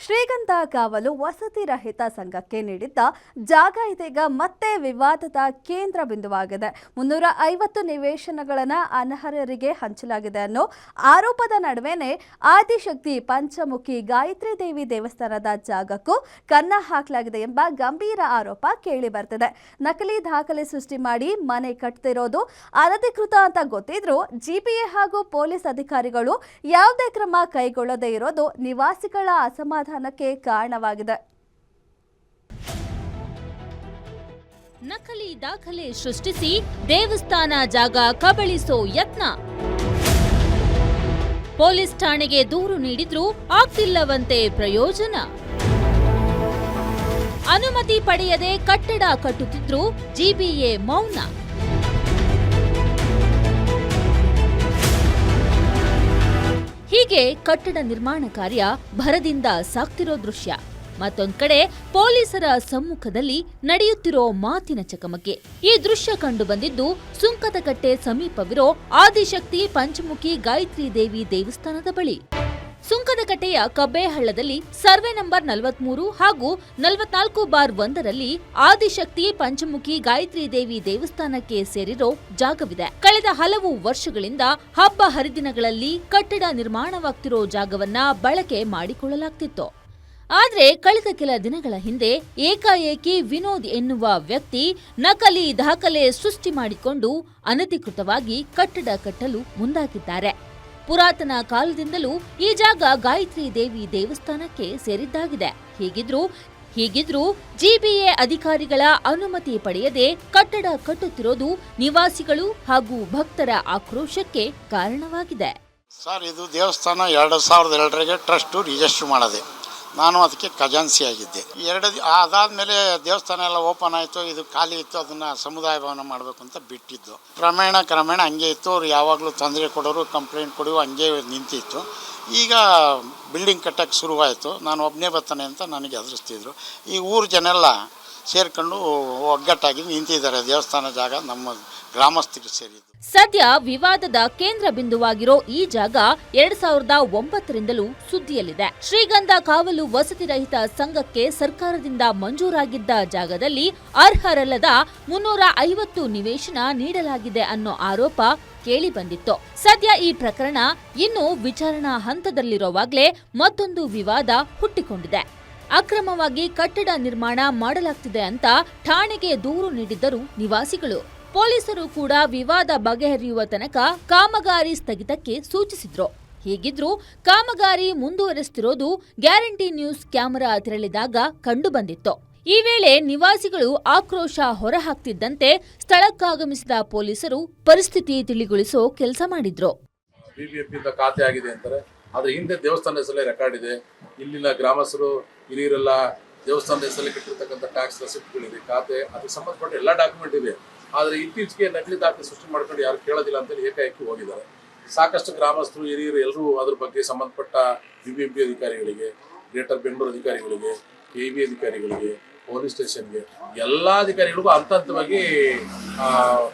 ಶ್ರೀಗಂಧ ಕಾವಲು ವಸತಿ ರಹಿತ ಸಂಘಕ್ಕೆ ನೀಡಿದ್ದ ಜಾಗ ಇದೀಗ ಮತ್ತೆ ವಿವಾದದ ಕೇಂದ್ರ ಬಿಂದುವಾಗಿದೆ. 350 ನಿವೇಶನಗಳನ್ನು ಅನರ್ಹರಿಗೆ ಹಂಚಲಾಗಿದೆ ಅನ್ನೋ ಆರೋಪದ ನಡುವೆನೇ ಆದಿಶಕ್ತಿ ಪಂಚಮುಖಿ ಗಾಯತ್ರಿ ದೇವಿ ದೇವಸ್ಥಾನದ ಜಾಗಕ್ಕೂ ಕನ್ನ ಹಾಕಲಾಗಿದೆ ಎಂಬ ಗಂಭೀರ ಆರೋಪ ಕೇಳಿ ಬರ್ತಿದೆ. ನಕಲಿ ದಾಖಲೆ ಸೃಷ್ಟಿ ಮಾಡಿ ಮನೆ ಕಟ್ತಿರೋದು ಅನಧಿಕೃತ ಅಂತ ಗೊತ್ತಿದ್ರೂ ಜಿಪಿಎ ಹಾಗೂ ಪೊಲೀಸ್ ಅಧಿಕಾರಿಗಳು ಯಾವುದೇ ಕ್ರಮ ಕೈಗೊಳ್ಳದೇ ಇರೋದು ನಿವಾಸಿಗಳ ಅಸಮಾಧಾನಕ್ಕೆ ಕಾರಣವಾಗಿದೆ. ನಕಲಿ ದಾಖಲೆ ಸೃಷ್ಟಿಸಿ ದೇವಸ್ಥಾನ ಜಾಗ ಕಬಳಿಸೋ ಯತ್ನ. ಪೊಲೀಸ್ ಠಾಣೆಗೆ ದೂರು ನೀಡಿದ್ರೂ ಆಗ್ತಿಲ್ಲವಂತೆ ಪ್ರಯೋಜನ. ಅನುಮತಿ ಪಡೆಯದೆ ಕಟ್ಟಡ ಕಟ್ಟುತ್ತಿದ್ರು ಜಿಬಿಎ ಮೌನ. ಹೀಗೆ ಕಟ್ಟಡ ನಿರ್ಮಾಣ ಕಾರ್ಯ ಭರದಿಂದ ಸಾಗ್ತಿರೋ ದೃಶ್ಯ. ಮತ್ತೊಂದ್ ಕಡೆ ಪೊಲೀಸರ ಸಮ್ಮುಖದಲ್ಲಿ ನಡೆಯುತ್ತಿರೋ ಮಾತಿನ ಚಕಮಕಿ. ಈ ದೃಶ್ಯ ಕಂಡು ಬಂದಿದ್ದು ಸುಂಕದಕಟ್ಟೆ ಸಮೀಪವಿರೋ ಆದಿಶಕ್ತಿ ಪಂಚಮುಖಿ ಗಾಯತ್ರಿ ದೇವಿ ದೇವಸ್ಥಾನದ ಬಳಿ. ಸುಂಕದಕಟ್ಟೆಯ ಕಬ್ಬೇಹಳ್ಳದಲ್ಲಿ ಸರ್ವೆ ನಂಬರ್ 43 ಹಾಗೂ 44/1ರಲ್ಲಿ ಆದಿಶಕ್ತಿ ಪಂಚಮುಖಿ ಗಾಯತ್ರಿ ದೇವಿ ದೇವಸ್ಥಾನಕ್ಕೆ ಸೇರಿರೋ ಜಾಗವಿದೆ. ಕಳೆದ ಹಲವು ವರ್ಷಗಳಿಂದ ಹಬ್ಬ ಹರಿದಿನಗಳಲ್ಲಿ ಕಟ್ಟಡ ನಿರ್ಮಾಣವಾಗ್ತಿರೋ ಜಾಗವನ್ನ ಬಳಕೆ ಮಾಡಿಕೊಳ್ಳಲಾಗ್ತಿತ್ತು. ಆದ್ರೆ ಕಳೆದ ಕೆಲ ದಿನಗಳ ಹಿಂದೆ ಏಕಾಏಕಿ ವಿನೋದ್ ಎನ್ನುವ ವ್ಯಕ್ತಿ ನಕಲಿ ದಾಖಲೆ ಸೃಷ್ಟಿ ಮಾಡಿಕೊಂಡು ಅನಧಿಕೃತವಾಗಿ ಕಟ್ಟಡ ಕಟ್ಟಲು ಮುಂದಾಗಿದ್ದಾರೆ. ಪುರಾತನ ಕಾಲದಿಂದಲೂ ಈ ಜಾಗ ಗಾಯತ್ರಿ ದೇವಿ ದೇವಸ್ಥಾನಕ್ಕೆ ಸೇರಿದ್ದಾಗಿದೆ. ಹೀಗಿದ್ರೂ ಜಿಬಿಎ ಅಧಿಕಾರಿಗಳ ಅನುಮತಿ ಪಡೆಯದೆ ಕಟ್ಟಡ ಕಟ್ಟುತ್ತಿರೋದು ನಿವಾಸಿಗಳು ಹಾಗೂ ಭಕ್ತರ ಆಕ್ರೋಶಕ್ಕೆ ಕಾರಣವಾಗಿದೆ. ಸರ್, ಇದು ದೇವಸ್ಥಾನ 2002ರಲ್ಲಿ ಟ್ರಸ್ಟ್ ರಿಜಿಸ್ಟರ್ ಮಾಡಿದೆ. ನಾನು ಅದಕ್ಕೆ ಖಜಾನ್ಸಿ ಆಗಿದ್ದೆ. ಅದಾದಮೇಲೆ ದೇವಸ್ಥಾನ ಎಲ್ಲ ಓಪನ್ ಆಯಿತು, ಇದು ಖಾಲಿ ಇತ್ತು, ಅದನ್ನು ಸಮುದಾಯ ಭವನ ಮಾಡಬೇಕು ಅಂತ ಬಿಟ್ಟಿದ್ದು. ಕ್ರಮೇಣ ಹಂಗೆ ಇತ್ತು. ಅವ್ರು ಯಾವಾಗಲೂ ತೊಂದರೆ ಕೊಡೋರು, ಕಂಪ್ಲೇಂಟ್ ಕೊಡೋರು, ಹಂಗೆ ನಿಂತಿತ್ತು. ಈಗ ಬಿಲ್ಡಿಂಗ್ ಕಟ್ಟಕ್ಕೆ ಶುರುವಾಯಿತು. ನಾನು ಒಬ್ಬನೇ ಬರ್ತಾನೆ ಅಂತ ನನಗೆ ಹೆದರಿಸ್ತಿದ್ರು. ಈ ಊರು ಜನ ಎಲ್ಲ ಸೇರ್ಕೊಂಡು ಒಗ್ಗಟ್ಟಾಗಿ ನಿಂತಿದ್ದಾರೆ. ದೇವಸ್ಥಾನ ಜಾಗ ನಮ್ಮ ಗ್ರಾಮಸ್ಥರಿಗೆ ಸೇರಿದ್ದು. ಸದ್ಯ ವಿವಾದದ ಕೇಂದ್ರ ಬಿಂದುವಾಗಿರೋ ಈ ಜಾಗ 2009ರಿಂದಲೂ ಸುದ್ದಿಯಲ್ಲಿದೆ. ಶ್ರೀಗಂಧ ಕಾವಲು ವಸತಿ ರಹಿತ ಸಂಘಕ್ಕೆ ಸರ್ಕಾರದಿಂದ ಮಂಜೂರಾಗಿದ್ದ ಜಾಗದಲ್ಲಿ ಅರ್ಹರಲ್ಲದ 350 ನಿವೇಶನ ನೀಡಲಾಗಿದೆ ಅನ್ನೋ ಆರೋಪ ಕೇಳಿ ಬಂದಿತ್ತು. ಸದ್ಯ ಈ ಪ್ರಕರಣ ಇನ್ನೂ ವಿಚಾರಣಾ ಹಂತದಲ್ಲಿರುವಾಗಲೇ ಮತ್ತೊಂದು ವಿವಾದ ಹುಟ್ಟಿಕೊಂಡಿದೆ. ಅಕ್ರಮವಾಗಿ ಕಟ್ಟಡ ನಿರ್ಮಾಣ ಮಾಡಲಾಗ್ತಿದೆ ಅಂತ ಠಾಣೆಗೆ ದೂರು ನೀಡಿದ್ದರು ನಿವಾಸಿಗಳು. ಪೊಲೀಸರು ಕೂಡ ವಿವಾದ ಬಗೆಹರಿಯುವ ತನಕ ಕಾಮಗಾರಿ ಸ್ಥಗಿತಕ್ಕೆ ಸೂಚಿಸಿದ್ರು. ಹೀಗಿದ್ರೂ ಕಾಮಗಾರಿ ಮುಂದುವರೆಸುತ್ತಿರೋದು ಗ್ಯಾರಂಟಿ ನ್ಯೂಸ್ ಕ್ಯಾಮೆರಾ ತೆರಳಿದಾಗ ಕಂಡುಬಂದಿತ್ತು. ಈ ವೇಳೆ ನಿವಾಸಿಗಳು ಆಕ್ರೋಶ ಹೊರಹಾಕ್ತಿದ್ದಂತೆ ಸ್ಥಳಕ್ಕಾಗಮಿಸಿದ ಪೊಲೀಸರು ಪರಿಸ್ಥಿತಿ ತಿಳಿಗೊಳಿಸೋ ಕೆಲಸ ಮಾಡಿದ್ರು. ಬಿಬಿಎಂಪಿಯಿಂದ ಖಾತೆ ಆಗಿದೆ ಅಂತಾರೆ, ಆದ್ರೆ ಹಿಂದೆ ದೇವಸ್ಥಾನ ಹೆಸರಲ್ಲೇ ರೆಕಾರ್ಡ್ ಇದೆ. ಇಲ್ಲಿನ ಗ್ರಾಮಸ್ಥರು ಹಿರಿಯರೆಲ್ಲ ದೇವಸ್ಥಾನದ ಹೆಸರಲ್ಲಿ ಕಟ್ಟಿರ್ತಕ್ಕಂಥ ಟ್ಯಾಕ್ಸ್ ರೆಸಿಪ್ಟ್ಗಳಿದೆ, ಖಾತೆ, ಅದಕ್ಕೆ ಸಂಬಂಧಪಟ್ಟ ಎಲ್ಲ ಡಾಕ್ಯುಮೆಂಟ್ ಇದೆ. ಆದರೆ ಇತ್ತೀಚೆಗೆ ನಕಲಿ ದಾಖಲೆ ಸೃಷ್ಟಿ ಮಾಡ್ಕೊಂಡು ಯಾರು ಕೇಳೋದಿಲ್ಲ ಅಂತೇಳಿ ಏಕಾಏಕಿ ಹೋಗಿದ್ದಾರೆ. ಸಾಕಷ್ಟು ಗ್ರಾಮಸ್ಥರು, ಹಿರಿಯರು ಎಲ್ಲರೂ ಅದ್ರ ಬಗ್ಗೆ ಸಂಬಂಧಪಟ್ಟ ಬಿಬಿಎಂಪಿ ಅಧಿಕಾರಿಗಳಿಗೆ, ಗ್ರೇಟರ್ ಬೆಂಗಳೂರು ಅಧಿಕಾರಿಗಳಿಗೆ, ಕೆಇಬಿ ಅಧಿಕಾರಿಗಳಿಗೆ, ಪೊಲೀಸ್ ಸ್ಟೇಷನ್ಗೆ, ಎಲ್ಲ ಅಧಿಕಾರಿಗಳಿಗೂ ಹಂತವಾಗಿ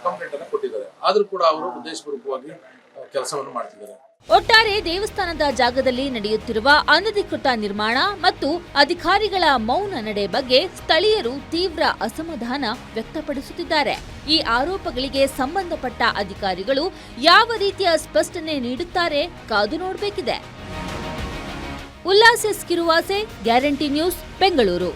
ಕಂಪ್ಲೇಂಟ್ ಅನ್ನು ಕೊಟ್ಟಿದ್ದಾರೆ. ಆದರೂ ಕೂಡ ಅವರು ಉದ್ದೇಶಪೂರ್ವಕವಾಗಿ ಕೆಲಸವನ್ನು ಮಾಡ್ತಿದ್ದಾರೆ. ಒಟ್ಟಾರೆ ದೇವಸ್ಥಾನದ ಜಾಗದಲ್ಲಿ ನಡೆಯುತ್ತಿರುವ ಅನಧಿಕೃತ ನಿರ್ಮಾಣ ಮತ್ತು ಅಧಿಕಾರಿಗಳ ಮೌನ ನಡೆ ಬಗ್ಗೆ ಸ್ಥಳೀಯರು ತೀವ್ರ ಅಸಮಾಧಾನ ವ್ಯಕ್ತಪಡಿಸುತ್ತಿದ್ದಾರೆ. ಈ ಆರೋಪಗಳಿಗೆ ಸಂಬಂಧಪಟ್ಟ ಅಧಿಕಾರಿಗಳು ಯಾವ ರೀತಿಯ ಸ್ಪಷ್ಟನೆ ನೀಡುತ್ತಾರೆ ಕಾದು ನೋಡಬೇಕಿದೆ. Ullas Kiruvase, guarantee news, Bengaluru.